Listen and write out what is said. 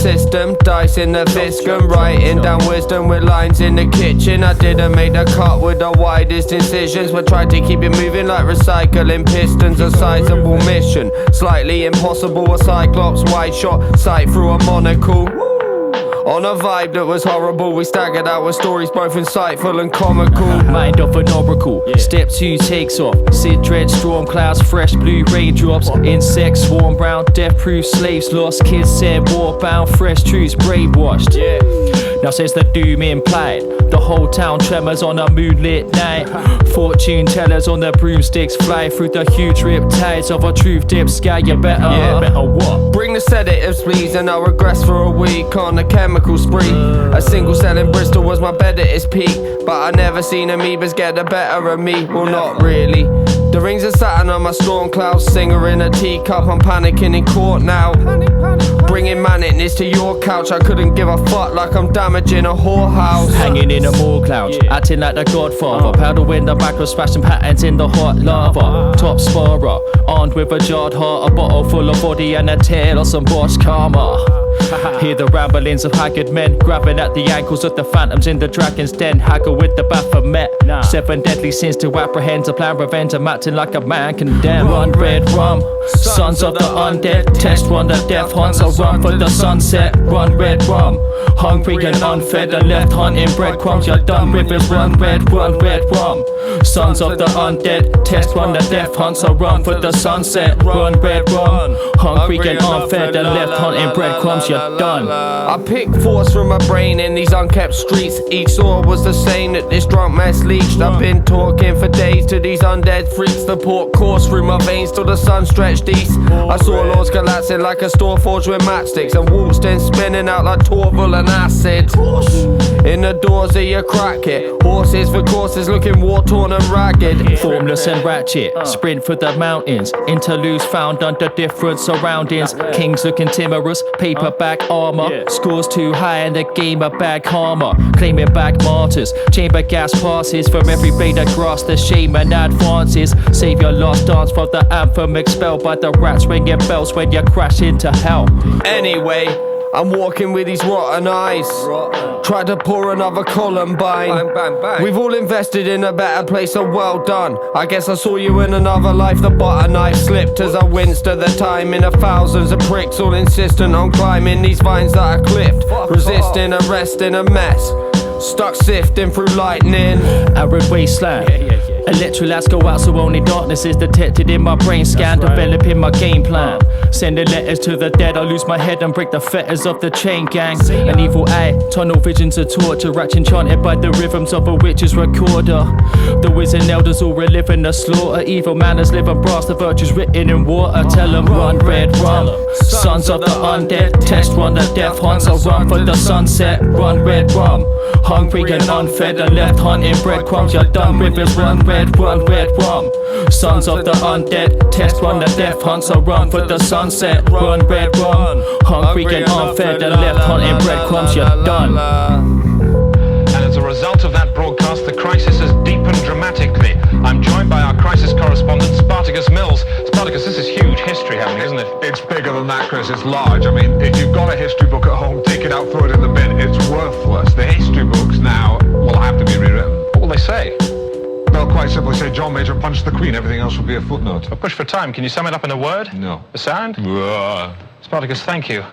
system, dice in the fiscum, writing down wisdom with lines in the kitchen. I didn't make the cut with the widest incisions, but tried to keep it moving like recycling pistons. A sizable mission, slightly impossible. A cyclops wide shot, sight through a monocle. On a vibe that was horrible, we staggered out with stories both insightful and comical. Mind of an oracle, step 2 takes off. Sit dread, storm clouds, fresh blue raindrops. Insects swarm brown, death-proof slaves lost. Kids said war bound, fresh truths brainwashed. Now says the doom implied. The whole town tremors on a moonlit night. Fortune tellers on the broomsticks fly through the huge riptides of a truth dip sky. You better, better what? Bring the sedatives please, and I'll regress for a week on a chemical spree. A single cell in Bristol was my bed at its peak, but I never seen amoebas get the better of me. Well, not really. The rings of Saturn on my storm cloud, singer in a teacup. I'm panicking in court now, bringing manicness to your couch. I couldn't give a fuck, like I'm damaging a whorehouse. Hanging in a more cloud, acting like the Godfather. Paddle in the macro, smashing patterns in the hot lava. Top sparrer, armed with a jarred heart, a bottle full of body and a tail of some Bosch karma. Hear the ramblings of haggard men, grabbing at the ankles of the phantoms in the dragon's den. Haggle with the Baphomet, 7 deadly sins to apprehend. A plan revenge, I'm acting like a man condemned. Run Red Rum, sons of the undead. Test one, the death hunts, a run for the sunset. Run Red Rum, hungry and unfed and left hunting breadcrumbs. You're done with it, run Red Rum. Sons of the undead, test one, the death hunts, a run for the sunset. Run Red Rum, hungry and unfed and left hunting breadcrumbs. You're done. I picked force from my brain in these unkept streets. Each thought was the same that this drunk mess leached. I've been talking for days to these undead freaks. The port course through my veins till the sun stretched east. I saw lords collapsing like a store forged with matchsticks, and waltzed in spinning out like Torval and acid. In the doors of your crack it, horses for courses looking war-torn and ragged. Formless and ratchet, sprint for the mountains. Interludes found under different surroundings. Kings looking timorous, paperback armor. Scores too high and the game a bad karma. Claiming back martyrs, chamber gas passes from every blade across the shame and advances. Save your last dance from the anthem, expelled by the rats ringing bells when you crash into hell. Anyway, I'm walking with these rotten eyes. Try to pour another Columbine. We've all invested in a better place, so well done. I guess I saw you in another life. The butter knife slipped as I winced at the time. In the thousands of pricks all insistent on climbing these vines that I clipped. Resisting arrest in a mess, stuck sifting through lightning. Arid wasteland, electrolights go out so only darkness is detected in my brain scan. Developing my game plan, sending letters to the dead. I lose my head and break the fetters of the chain gang. An evil eye, tunnel visions of torture, ratchet enchanted by the rhythms of a witch's recorder. The wizard elders all reliving the slaughter. Evil manners live and brass, the virtues written in water. Tell them run Red Rum, sons of the undead. Test one, the death hunts, a run for the sunset. Run Red Rum, hungry and unfed and left hunting breadcrumbs. You're done with it, run Red Rum. Sons of the undead, test one, the death hunts, a run for the sunset. Run Red Rum, hungry and unfed and left hunting breadcrumbs. You're done. And as a result of that broadcast, the crisis has deepened dramatically. I'm joined by our crisis correspondent, Spartacus Mills. Spartacus, this is huge history happening, isn't it? It's bigger than that, Chris. It's large. I mean, if you've got a history book at home, take it out, throw it in the bin. It's worthless. The history books now will have to be rewritten. What will they say? They'll quite simply say John Major punched the Queen. Everything else will be a footnote. A push for time. Can you sum it up in a word? No. A sound? Spartacus, thank you.